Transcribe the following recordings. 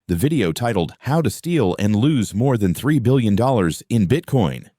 the video titled How to Steal and Lose More Than $3 Billion in Bitcoin.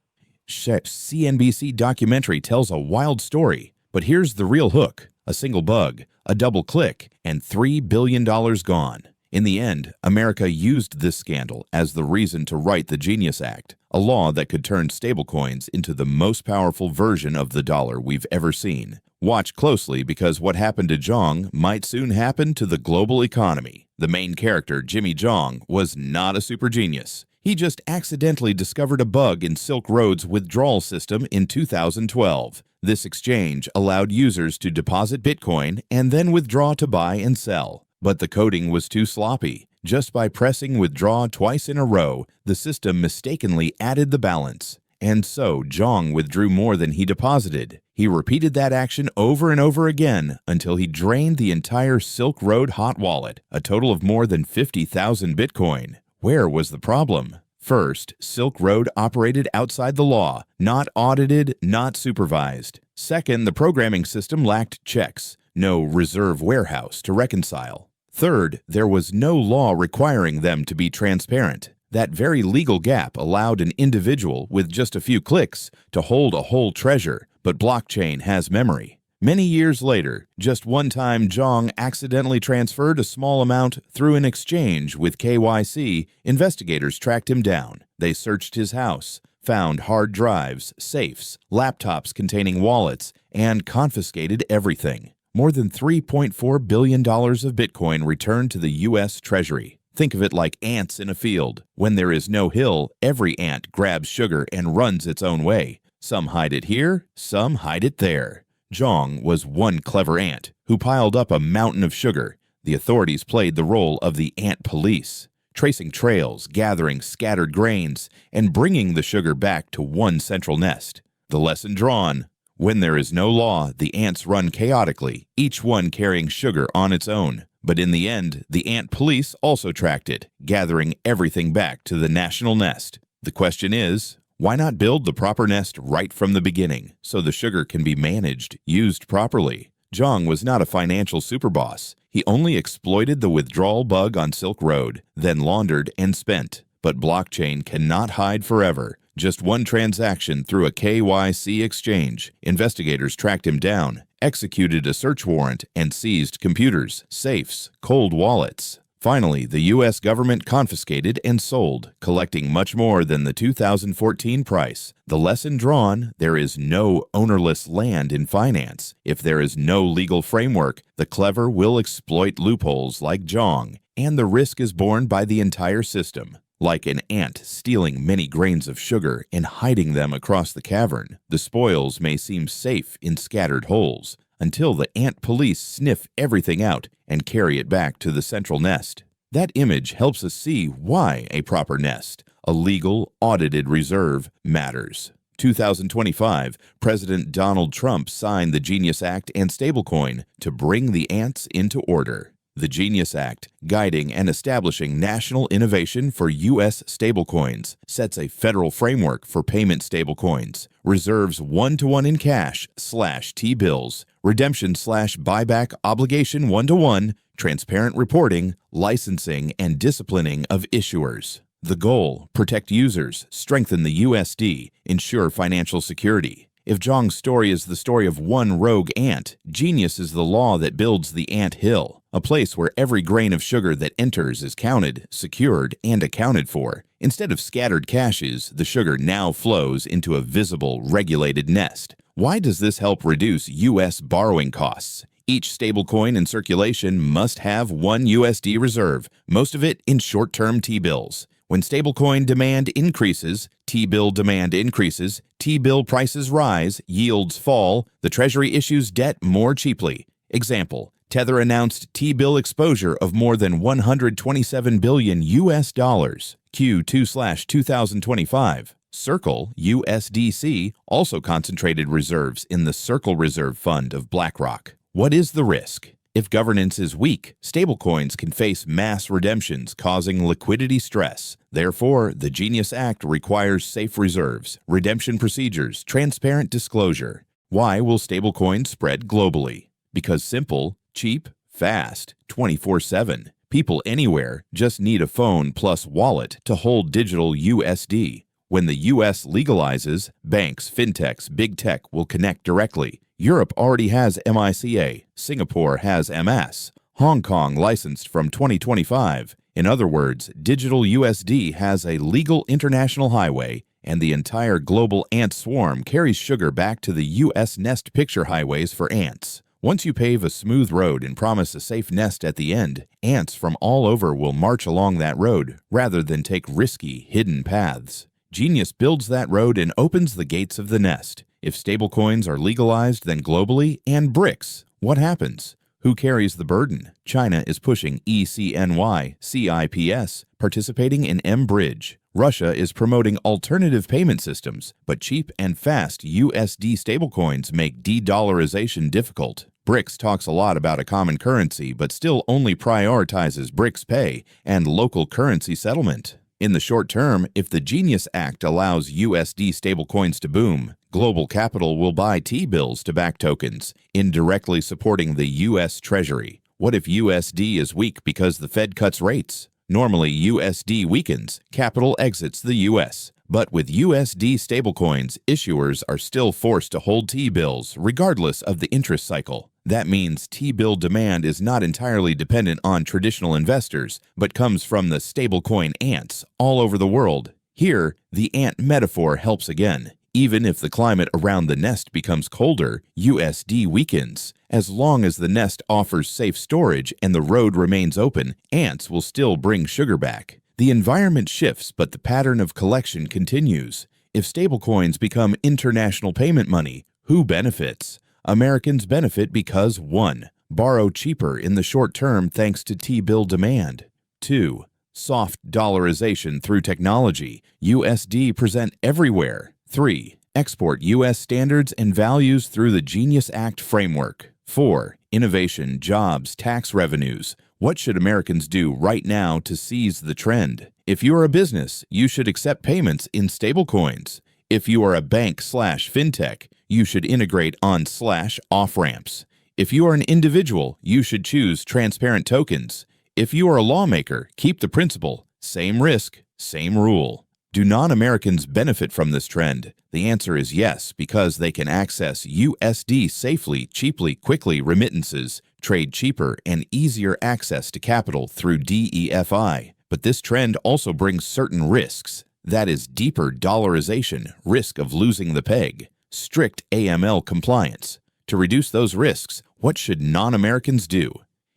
CNBC Documentary tells a wild story, but here's the real hook: a single bug, a double click, and $3 billion gone. In the end, America used this scandal as the reason to write the Genius Act, a law that could turn stablecoins into the most powerful version of the dollar we've ever seen. Watch closely, because what happened to Zhong might soon happen to the global economy. The main character, Jimmy Zhong, was not a super genius. He just accidentally discovered a bug in Silk Road's withdrawal system in 2012. This exchange allowed users to deposit Bitcoin and then withdraw to buy and sell. But the coding was too sloppy. Just by pressing withdraw twice in a row, the system mistakenly added the balance. And so Zhong withdrew more than he deposited. He repeated that action over and over again until he drained the entire Silk Road hot wallet, a total of more than 50,000 Bitcoin. Where was the problem? First, Silk Road operated outside the law, not audited, not supervised. Second, the programming system lacked checks, no reserve warehouse to reconcile. Third, there was no law requiring them to be transparent. That very legal gap allowed an individual with just a few clicks to hold a whole treasure, but blockchain has memory. Many years later, just one time Zhong accidentally transferred a small amount through an exchange with KYC. Investigators tracked him down. They searched his house, found hard drives, safes, laptops containing wallets, and confiscated everything. More than $3.4 billion of Bitcoin returned to the U.S. Treasury. Think of it like ants in a field. When there is no hill, every ant grabs sugar and runs its own way. Some hide it here, some hide it there. Zhong was one clever ant who piled up a mountain of sugar. The authorities played the role of the ant police, tracing trails, gathering scattered grains, and bringing the sugar back to one central nest. The lesson drawn: when there is no law, the ants run chaotically, each one carrying sugar on its own. But in the end, the ant police also tracked it, gathering everything back to the national nest. The question is, why not build the proper nest right from the beginning, so the sugar can be managed, used properly? Zhong was not a financial superboss. He only exploited the withdrawal bug on Silk Road, then laundered and spent. But blockchain cannot hide forever. Just one transaction through a KYC exchange. Investigators tracked him down, executed a search warrant, and seized computers, safes, cold wallets. Finally, the U.S. government confiscated and sold, collecting much more than the 2014 price. The lesson drawn: there is no ownerless land in finance. If there is no legal framework, the clever will exploit loopholes like Zhong, and the risk is borne by the entire system. Like an ant stealing many grains of sugar and hiding them across the cavern, the spoils may seem safe in scattered holes, until the ant police sniff everything out and carry it back to the central nest. That image helps us see why a proper nest, a legal, audited reserve, matters. 2025, President Donald Trump signed the Genius Act and Stablecoin to bring the ants into order. The Genius Act, guiding and establishing national innovation for U.S. stablecoins, sets a federal framework for payment stablecoins, reserves one-to-one in cash / T-bills, redemption / buyback obligation one-to-one, transparent reporting, licensing, and disciplining of issuers. The goal: protect users, strengthen the USD, ensure financial security. If Zhong's story is the story of one rogue ant, Genius is the law that builds the ant hill, a place where every grain of sugar that enters is counted, secured, and accounted for. Instead of scattered caches, the sugar now flows into a visible, regulated nest. Why does this help reduce U.S. borrowing costs? Each stablecoin in circulation must have one USD reserve, most of it in short-term T-bills. When stablecoin demand increases, T-bill demand increases, T-bill prices rise, yields fall, the Treasury issues debt more cheaply. Example: Tether announced T-bill exposure of more than 127 billion US dollars. Q2/2025. Circle, USDC, also concentrated reserves in the Circle Reserve Fund of BlackRock. What is the risk? If governance is weak, stablecoins can face mass redemptions, causing liquidity stress. Therefore, the Genius Act requires safe reserves, redemption procedures, transparent disclosure. Why will stablecoins spread globally? Because simple, cheap, fast, 24/7. People anywhere just need a phone plus wallet to hold digital USD. When the US legalizes, banks, fintechs, big tech will connect directly. Europe already has MiCA, Singapore has MS, Hong Kong licensed from 2025. In other words, digital USD has a legal international highway, and the entire global ant swarm carries sugar back to the US nest picture highways for ants. Once you pave a smooth road and promise a safe nest at the end, ants from all over will march along that road rather than take risky, hidden paths. Genius builds that road and opens the gates of the nest. If stablecoins are legalized, then globally, and BRICS, what happens? Who carries the burden? China is pushing ECNY, CIPS, participating in M-Bridge. Russia is promoting alternative payment systems, but cheap and fast USD stablecoins make de-dollarization difficult. BRICS talks a lot about a common currency, but still only prioritizes BRICS Pay and local currency settlement. In the short term, if the Genius Act allows USD stablecoins to boom, global capital will buy T-bills to back tokens, indirectly supporting the U.S. Treasury. What if USD is weak because the Fed cuts rates? Normally, USD weakens, capital exits the U.S. But with USD stablecoins, issuers are still forced to hold T-bills regardless of the interest cycle. That means T-bill demand is not entirely dependent on traditional investors, but comes from the stablecoin ants all over the world. Here, the ant metaphor helps again. Even if the climate around the nest becomes colder, USD weakens. As long as the nest offers safe storage and the road remains open, ants will still bring sugar back. The environment shifts, but the pattern of collection continues. If stablecoins become international payment money, who benefits? Americans benefit because 1. Borrow cheaper in the short term thanks to T-bill demand. 2. Soft dollarization through technology. USD present everywhere. 3. Export U.S. standards and values through the Genius Act framework. 4. Innovation, jobs, tax revenues. What should Americans do right now to seize the trend? If you are a business, you should accept payments in stablecoins. If you are a bank/fintech, you should integrate on/off-ramps. If you are an individual, you should choose transparent tokens. If you are a lawmaker, keep the principle. Same risk, same rule. Do non-Americans benefit from this trend? The answer is yes, because they can access USD safely, cheaply, quickly, remittances, trade cheaper, and easier access to capital through DEFI. But this trend also brings certain risks. That is deeper dollarization, risk of losing the peg, strict AML compliance. To reduce those risks, what should non-Americans do?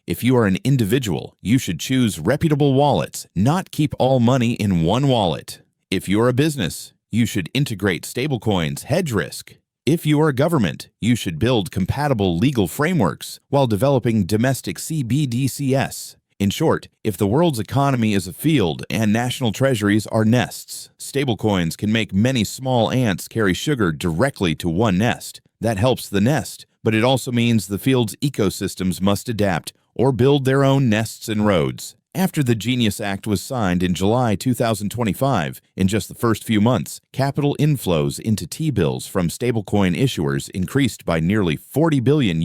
If you are an individual, you should choose reputable wallets, not keep all money in one wallet. If you're a business, you should integrate stablecoins, hedge risk. If you are a government, you should build compatible legal frameworks while developing domestic CBDCs. In short, if the world's economy is a field and national treasuries are nests, stablecoins can make many small ants carry sugar directly to one nest. That helps the nest, but it also means the field's ecosystems must adapt or build their own nests and roads. After the Genius Act was signed in July 2025, in just the first few months, capital inflows into T-bills from stablecoin issuers increased by nearly $40 billion,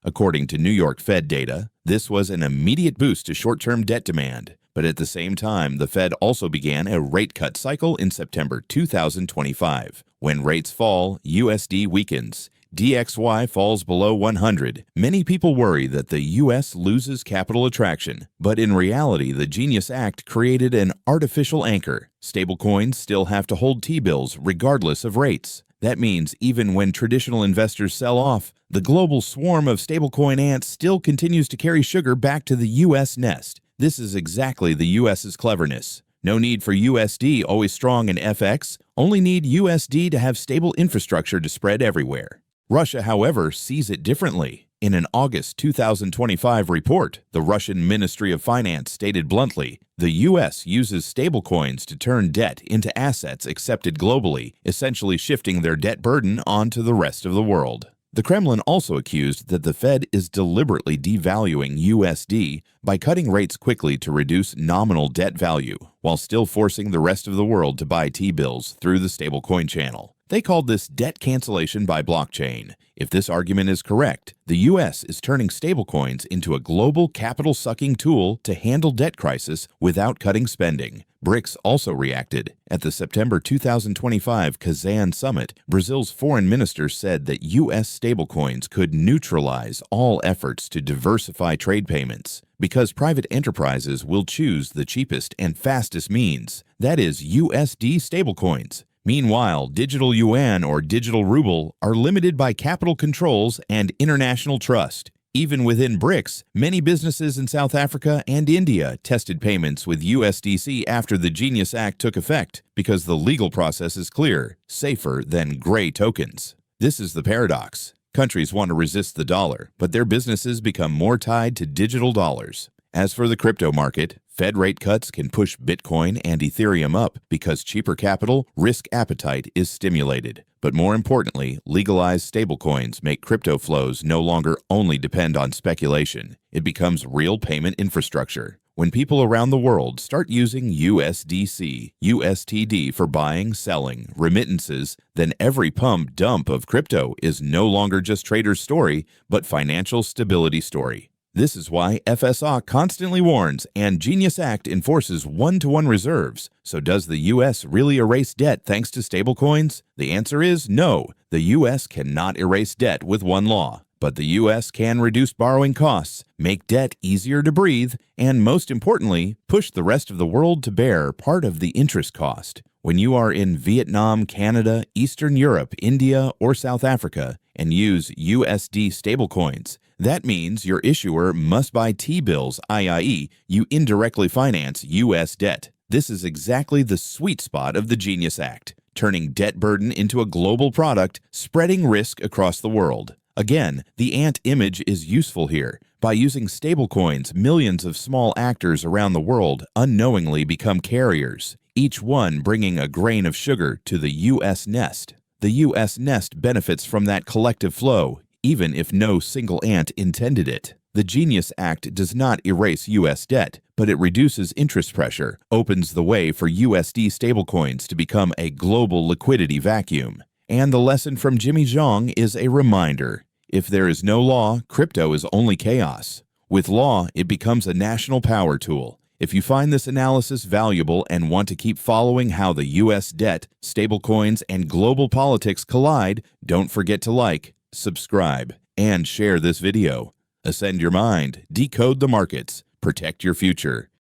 according to New York Fed data. This was an immediate boost to short-term debt demand. But at the same time, the Fed also began a rate cut cycle in September 2025. When rates fall, USD weakens. DXY falls below 100. Many people worry that the U.S. loses capital attraction, but in reality, the Genius Act created an artificial anchor. Stablecoins still have to hold T-bills regardless of rates. That means even when traditional investors sell off, the global swarm of stablecoin ants still continues to carry sugar back to the U.S. nest. This is exactly the U.S.'s cleverness. No need for USD always strong in FX, only need USD to have stable infrastructure to spread everywhere. Russia, however, sees it differently. In an August 2025 report, the Russian Ministry of Finance stated bluntly, the U.S. uses stablecoins to turn debt into assets accepted globally, essentially shifting their debt burden onto the rest of the world. The Kremlin also accused that the Fed is deliberately devaluing USD by cutting rates quickly to reduce nominal debt value, while still forcing the rest of the world to buy T-bills through the stablecoin channel. They called this debt cancellation by blockchain. If this argument is correct, the U.S. is turning stablecoins into a global capital-sucking tool to handle debt crisis without cutting spending. BRICS also reacted. At the September 2025 Kazan summit, Brazil's foreign minister said that U.S. stablecoins could neutralize all efforts to diversify trade payments because private enterprises will choose the cheapest and fastest means, that is, USD stablecoins. Meanwhile, digital yuan or digital ruble are limited by capital controls and international trust. Even within BRICS, many businesses in South Africa and India tested payments with USDC after the Genius Act took effect because the legal process is clear, safer than gray tokens. This is the paradox. Countries want to resist the dollar, but their businesses become more tied to digital dollars. As for the crypto market, Fed rate cuts can push Bitcoin and Ethereum up because cheaper capital, risk appetite is stimulated. But more importantly, legalized stablecoins make crypto flows no longer only depend on speculation. It becomes real payment infrastructure. When people around the world start using USDC, USTD for buying, selling, remittances, then every pump dump of crypto is no longer just trader's story, but financial stability story. This is why FSA constantly warns and Genius Act enforces one-to-one reserves. So does the U.S. really erase debt thanks to stablecoins? The answer is no. The U.S. cannot erase debt with one law. But the U.S. can reduce borrowing costs, make debt easier to breathe, and most importantly, push the rest of the world to bear part of the interest cost. When you are in Vietnam, Canada, Eastern Europe, India, or South Africa and use USD stablecoins, that means your issuer must buy T-bills, i.e., you indirectly finance U.S. debt. This is exactly the sweet spot of the Genius Act, turning debt burden into a global product, spreading risk across the world. Again, the ant image is useful here. By using stablecoins, millions of small actors around the world unknowingly become carriers, each one bringing a grain of sugar to the U.S. nest. The U.S. nest benefits from that collective flow, even if no single ant intended it. The Genius Act does not erase U.S. debt, but it reduces interest pressure, opens the way for USD stablecoins to become a global liquidity vacuum. And the lesson from Jimmy Zhong is a reminder. If there is no law, crypto is only chaos. With law, it becomes a national power tool. If you find this analysis valuable and want to keep following how the U.S. debt, stablecoins, and global politics collide, don't forget to like, subscribe, and share this video. Ascend your mind, decode the markets, protect your future.